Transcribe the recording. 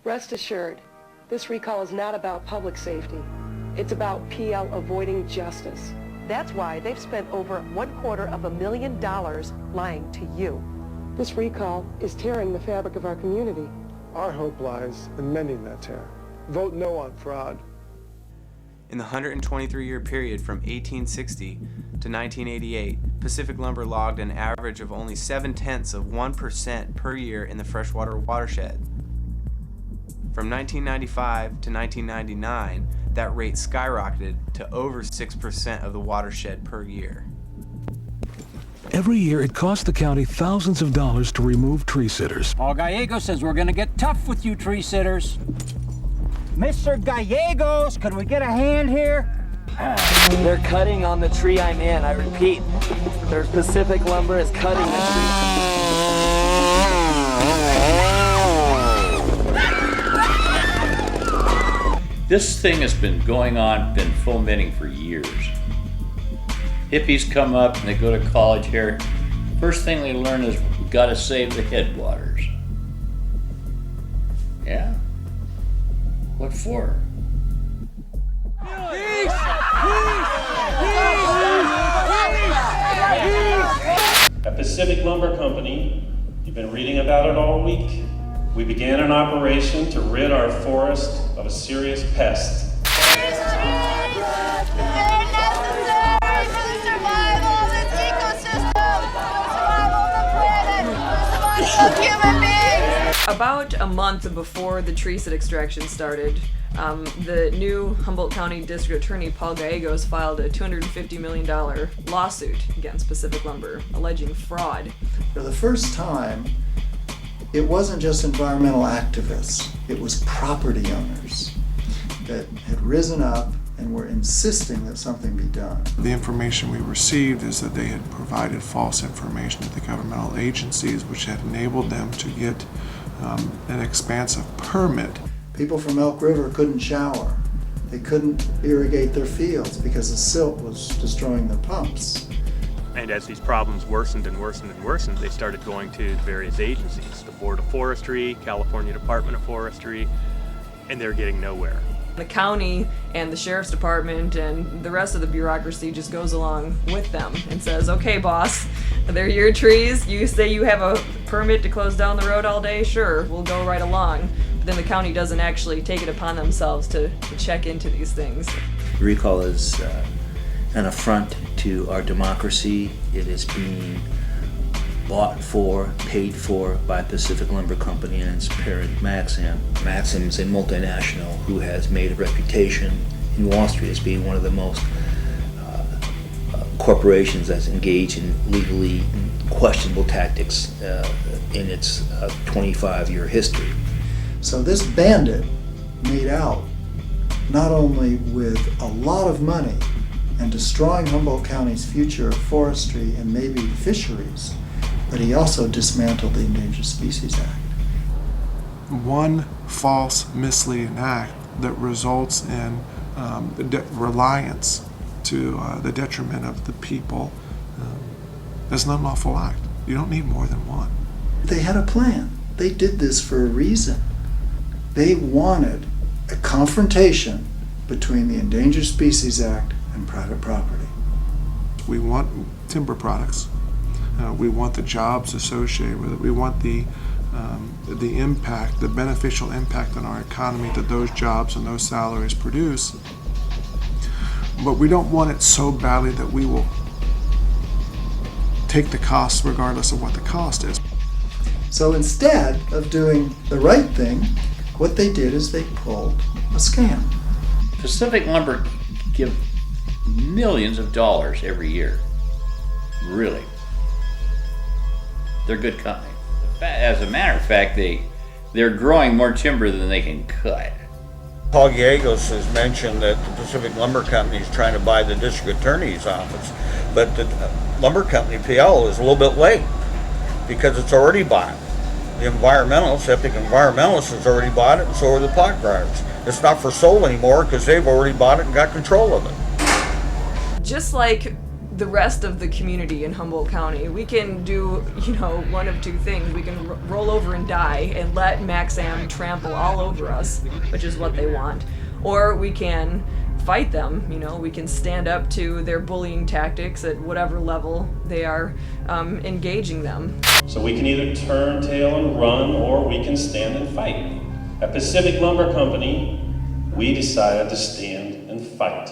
Rest assured, this recall is not about public safety. It's about PL avoiding justice. That's why they've spent over $250,000 lying to you. This recall is tearing the fabric of our community. Our hope lies in mending that tear. Vote no on fraud. In the 123-year period from 1860 to 1988, Pacific Lumber logged an average of only 0.7% per year in the freshwater watershed. From 1995 to 1999, that rate skyrocketed to over 6% of the watershed per year. Every year, it costs the county thousands of dollars to remove tree sitters. Paul Gallego says we're going to get tough with you tree sitters. Mr. Gallegos, can we get a hand here? They're cutting on the tree I'm in. I repeat, their Pacific Lumber is cutting the tree. This thing has been going on, been fomenting for years. Hippies come up and they go to college here. First thing they learn is we've got to save the headwaters. Yeah? What for? At Pacific Lumber Company, you've been reading about it all week. We began an operation to rid our forest of a serious pest. They're necessary for the survival of this ecosystem, the survival of the planet, the survival of human beings. About a month before the tree sit extraction started, the new Humboldt County District Attorney Paul Gallegos filed a $250 million lawsuit against Pacific Lumber, alleging fraud. For the first time, it wasn't just environmental activists, it was property owners that had risen up and were insisting that something be done. The information we received is that they had provided false information to the governmental agencies, which had enabled them to get an expansive permit. People from Elk River couldn't shower. They couldn't irrigate their fields because the silt was destroying their pumps. And as these problems worsened and worsened and worsened, they started going to various agencies, the Board of Forestry, California Department of Forestry, and they're getting nowhere. The county and the sheriff's department and the rest of the bureaucracy just goes along with them and says, okay, boss, they're your trees. You say you have a permit to close down the road all day? Sure, we'll go right along. But then the county doesn't actually take it upon themselves to check into these things. The recall is an affront to our democracy. It is being bought for, paid for by Pacific Lumber Company and its parent Maxim. Maxim is a multinational who has made a reputation in Wall Street as being one of the most corporations that's engaged in legally questionable tactics in its 25-year history. So this bandit made out not only with a lot of money and destroying Humboldt County's future of forestry and maybe fisheries, but he also dismantled the Endangered Species Act. One false, misleading act that results in reliance to the detriment of the people is an unlawful act. You don't need more than one. They had a plan. They did this for a reason. They wanted a confrontation between the Endangered Species Act and private property. We want timber products. We want the jobs associated with it. We want the impact, the beneficial impact on our economy that those jobs and those salaries produce. But we don't want it so badly that we will take the cost regardless of what the cost is. So instead of doing the right thing, what they did is they pulled a scam. Pacific Lumber give millions of dollars every year. Really. They're good company. As a matter of fact, they're growing more timber than they can cut. Paul Gallegos has mentioned that the Pacific Lumber Company is trying to buy the district attorney's office, but the lumber company, PL, is a little bit late because it's already bought. The septic environmentalist has already bought it, and so are the pot growers. It's not for sale anymore because they've already bought it and got control of it. Just like the rest of the community in Humboldt County. We can do, one of two things. We can roll over and die and let Maxam trample all over us, which is what they want. Or we can fight them, we can stand up to their bullying tactics at whatever level they are engaging them. So we can either turn tail and run, or we can stand and fight. At Pacific Lumber Company, we decided to stand and fight.